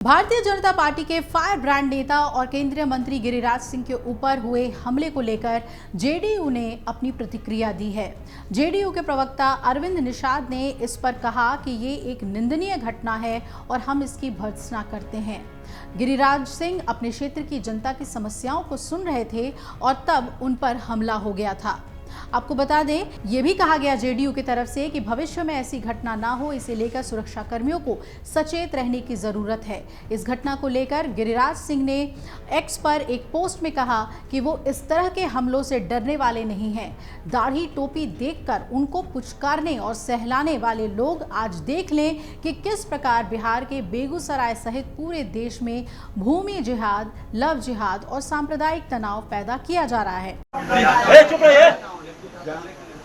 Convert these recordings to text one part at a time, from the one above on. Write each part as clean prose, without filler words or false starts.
Bharatiya Janata party के fire brand नेता और केंद्रीय मंत्री गिरिराज सिंह के ऊपर हुए हमले को लेकर जेडीयू ने अपनी प्रतिक्रिया दी है। जेडीयू के प्रवक्ता अरविंद निषाद ने इस पर कहा कि ये एक निंदनीय घटना है और हम इसकी भर्त्सना करते हैं। गिरिराज सिंह अपने क्षेत्र की जनता की समस्याओं को सुन रहे थे और तब उन पर हमला हो गया था। आपको बता दें, ये भी कहा गया जेडीयू की तरफ से कि भविष्य में ऐसी घटना ना हो, इसे लेकर सुरक्षा कर्मियों को सचेत रहने की जरूरत है। इस घटना को लेकर गिरिराज सिंह ने एक्स पर एक पोस्ट में कहा कि वो इस तरह के हमलों से डरने वाले नहीं हैं। दाढ़ी टोपी देखकर उनको पुचकारने और सहलाने वाले लोग आज देख लें कि किस प्रकार बिहार के बेगूसराय सहित पूरे देश में भूमि जिहाद, लव जिहाद और सांप्रदायिक तनाव पैदा किया जा रहा है।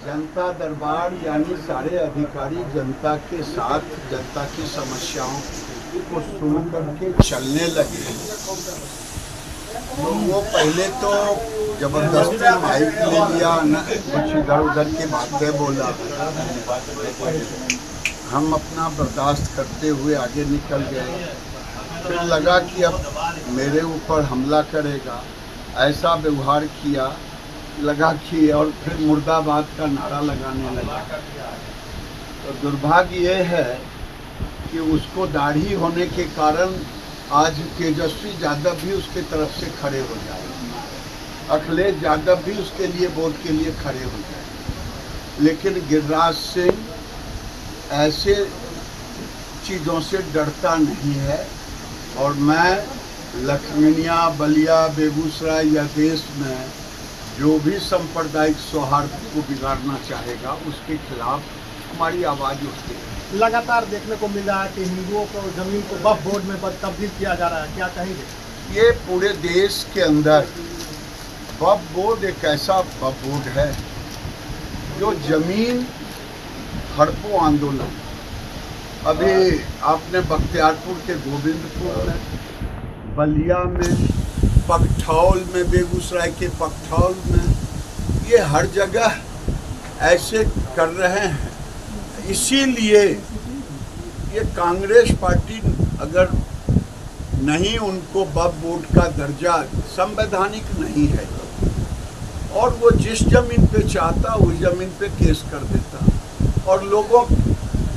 जनता दरबार यानी सारे अधिकारी जनता के साथ जनता की समस्याओं को सुन करके चलने लगे। तो वो पहले तो जबरदस्ती माइक ले लिया, कुछ इधर उधर की बातें बोला। हम अपना बर्दाश्त करते हुए आगे निकल गए। फिर लगा कि अब मेरे ऊपर हमला करेगा, ऐसा व्यवहार किया, लगा कि और फिर मुर्दाबाद का नारा लगाने लगा। तो दुर्भाग्य ये है कि उसको दाढ़ी होने के कारण आज तेजस्वी यादव भी उसके तरफ से खड़े हो जाए, अखिलेश यादव भी उसके लिए वोट के लिए खड़े हो जाए। लेकिन गिरिराज सिंह ऐसे चीज़ों से डरता नहीं है और मैं लखमीनिया, बलिया, बेगूसराय या देश में जो भी सांप्रदायिक सौहार्द को बिगाड़ना चाहेगा उसके खिलाफ हमारी आवाज़ उठती है। लगातार देखने को मिल रहा है कि हिंदुओं को जमीन को वक्फ बोर्ड में तब्दील किया जा रहा है, क्या कहेंगे? ये पूरे देश के अंदर वक्फ बोर्ड एक ऐसा वक्फ बोर्ड है जो जमीन हड़पो आंदोलन, अभी आपने बख्तियारपुर के गोविंदपुर में, बलिया में, पकठौल में, बेगूसराय के पकठौल में, ये हर जगह ऐसे कर रहे हैं। इसीलिए ये कांग्रेस पार्टी अगर नहीं, उनको वक्फ बोर्ड का दर्जा संवैधानिक नहीं है और वो जिस जमीन पे चाहता उस जमीन पे केस कर देता और लोगों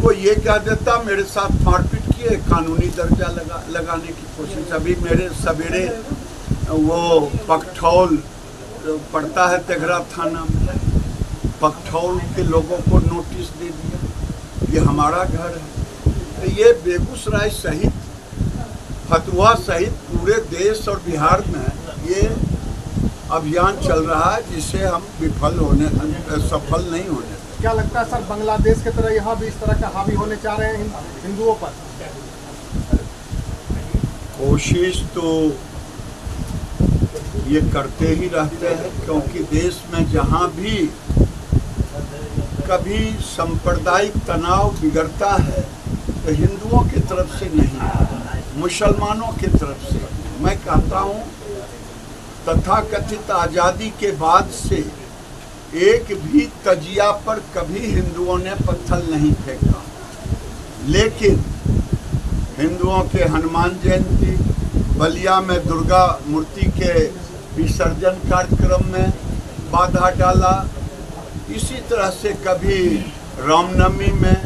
को ये कह देता मेरे साथ मारपीट किए, कानूनी दर्जा लगाने की कोशिश। अभी मेरे सवेरे वो पकठौल पड़ता है तेघरा थाना में, पकठौल के लोगों को नोटिस दे दिया, ये हमारा घर है। तो ये बेगूसराय सहित, फतुहा सहित पूरे देश और बिहार में ये अभियान चल रहा है जिसे हम सफल नहीं होने। क्या लगता है सर, बांग्लादेश की तरह यहाँ भी इस तरह का हावी होने चाह रहे हैं हिंदुओं पर? कोशिश तो ये करते ही रहते हैं, क्योंकि देश में जहाँ भी कभी सांप्रदायिक तनाव बिगड़ता है तो हिंदुओं की तरफ से नहीं, मुसलमानों की तरफ से। मैं कहता हूँ तथाकथित आज़ादी के बाद से एक भी तजिया पर कभी हिंदुओं ने पत्थर नहीं फेंका, लेकिन हिंदुओं के हनुमान जयंती, बलिया में दुर्गा मूर्ति के विसर्जन कार्यक्रम में बाधा डाला। इसी तरह से कभी रामनवमी में,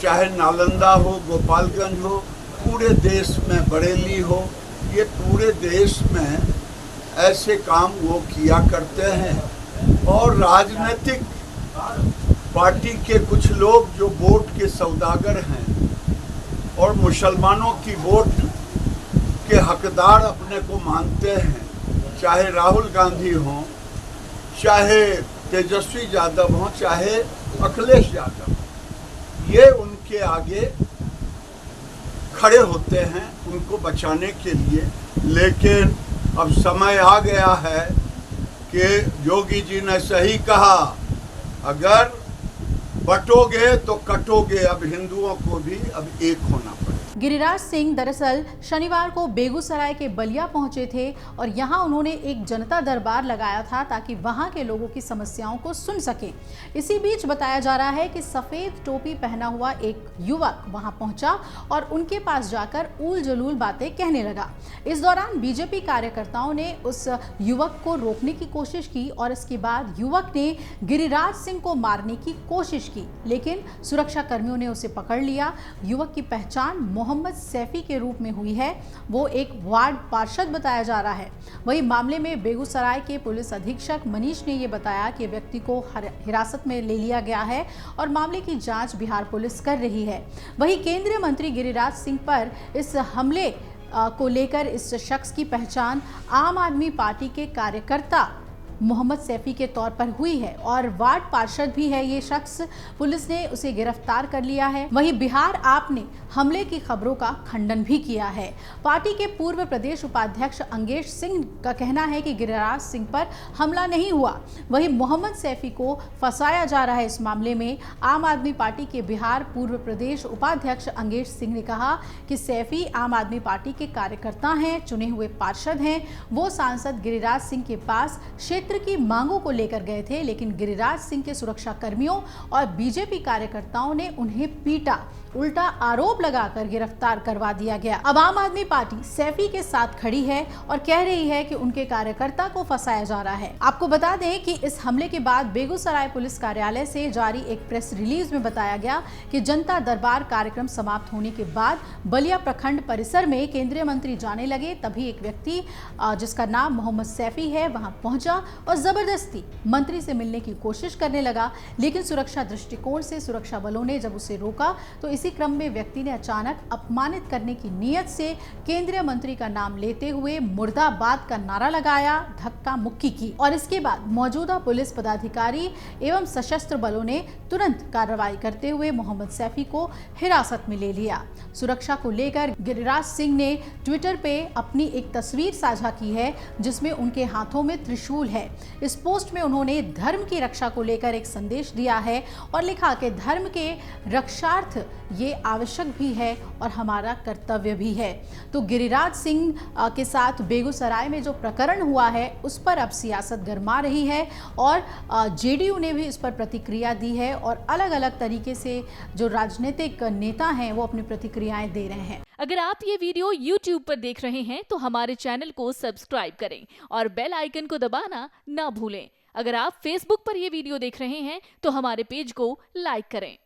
चाहे नालंदा हो, गोपालगंज हो, पूरे देश में बरेली हो, ये पूरे देश में ऐसे काम वो किया करते हैं। और राजनीतिक पार्टी के कुछ लोग जो वोट के सौदागर हैं और मुसलमानों की वोट के हकदार अपने को मानते हैं, चाहे राहुल गांधी हों, चाहे तेजस्वी यादव हों, चाहे अखिलेश यादव, ये उनके आगे खड़े होते हैं उनको बचाने के लिए। लेकिन अब समय आ गया है कि योगी जी ने सही कहा, अगर बटोगे तो कटोगे। अब हिंदुओं को भी अब एक होना पड़ेगा। गिरिराज सिंह दरअसल शनिवार को बेगूसराय के बलिया पहुंचे थे और यहां उन्होंने एक जनता दरबार लगाया था ताकि वहां के लोगों की समस्याओं को सुन सके। इसी बीच बताया जा रहा है कि सफेद टोपी पहना हुआ एक युवक वहां पहुंचा और उनके पास जाकर ऊल जलूल बातें कहने लगा। इस दौरान बीजेपी कार्यकर्ताओं ने उस युवक को रोकने की कोशिश की और इसके बाद युवक ने गिरिराज सिंह को मारने की कोशिश की, लेकिन सुरक्षा कर्मियों ने उसे पकड़ लिया। युवक की पहचान मोहम्मद सैफी के रूप में हुई है। वो एक वार्ड पार्षद बताया जा रहा है। वहीं मामले में बेगूसराय के पुलिस अधीक्षक मनीष ने ये बताया कि व्यक्ति को हिरासत में ले लिया गया है और मामले की जांच बिहार पुलिस कर रही है। वहीं केंद्रीय मंत्री गिरिराज सिंह पर इस हमले को लेकर इस शख्स की पहचान आम आदमी पार्टी के कार्यकर्ता मोहम्मद सैफी के तौर पर हुई है और वार्ड पार्षद भी है ये शख्स। पुलिस ने उसे गिरफ्तार कर लिया है। वहीं बिहार आप ने हमले की खबरों का खंडन भी किया है। पार्टी के पूर्व प्रदेश उपाध्यक्ष अंगेश सिंह का कहना है कि गिरिराज सिंह पर हमला नहीं हुआ। वहीं मोहम्मद सैफी को फंसाया जा रहा है। इस मामले में आम आदमी पार्टी के बिहार पूर्व प्रदेश उपाध्यक्ष अंगेश सिंह ने कहा कि सैफी आम आदमी पार्टी के कार्यकर्ता हैं, चुने हुए पार्षद हैं। वो सांसद गिरिराज सिंह के पास क्षेत्र की मांगों को लेकर गए थे, लेकिन गिरिराज सिंह के सुरक्षा कर्मियों और बीजेपी कार्यकर्ताओं ने उन्हें पीटा। उल्टा आरोप लगाकर गिरफ्तार करवा दिया गया। अब आम आदमी पार्टी सैफी के साथ खड़ी है और कह रही है कि उनके कार्यकर्ता को फंसाया जा रहा है। आपको बता दें कि इस हमले के बाद बेगूसराय पुलिस कार्यालय से जारी एक प्रेस रिलीज में बताया गया कि जनता दरबार कार्यक्रम समाप्त होने के बाद बलिया प्रखंड परिसर में केंद्रीय मंत्री जाने लगे। तभी एक व्यक्ति जिसका नाम मोहम्मद सैफी है वहां पहुंचा और जबरदस्ती मंत्री से मिलने की कोशिश करने लगा, लेकिन सुरक्षा दृष्टिकोण से सुरक्षा बलों ने जब उसे रोका तो इसी क्रम में व्यक्ति ने अचानक अपमानित करने की नीयत से केंद्रीय मंत्री का नाम लेते हुए मुर्दाबाद का नारा लगाया, धक्का मुक्की की और इसके बाद मौजूदा पुलिस पदाधिकारी एवं सशस्त्र बलों ने तुरंत कार्रवाई करते हुए मोहम्मद सैफी को हिरासत में ले लिया। सुरक्षा को लेकर गिरिराज सिंह ने ट्विटर पे अपनी एक तस्वीर साझा की है जिसमें उनके हाथों में त्रिशूल है। इस पोस्ट में उन्होंने धर्म की रक्षा को लेकर एक संदेश दिया है और लिखा कि धर्म के रक्षार्थ ये आवश्यक भी है और हमारा कर्तव्य भी है। तो गिरिराज सिंह के साथ बेगूसराय में जो प्रकरण हुआ है उस पर अब सियासत गरमा रही है और जेडीयू ने भी इस पर प्रतिक्रिया दी है और अलग अलग तरीके से जो राजनीतिक नेता हैं वो अपनी प्रतिक्रियाएं दे रहे हैं। अगर आप ये वीडियो YouTube पर देख रहे हैं तो हमारे चैनल को सब्सक्राइब करें और बेल आइकन को दबाना ना भूलें। अगर आप Facebook पर ये वीडियो देख रहे हैं तो हमारे पेज को लाइक करें।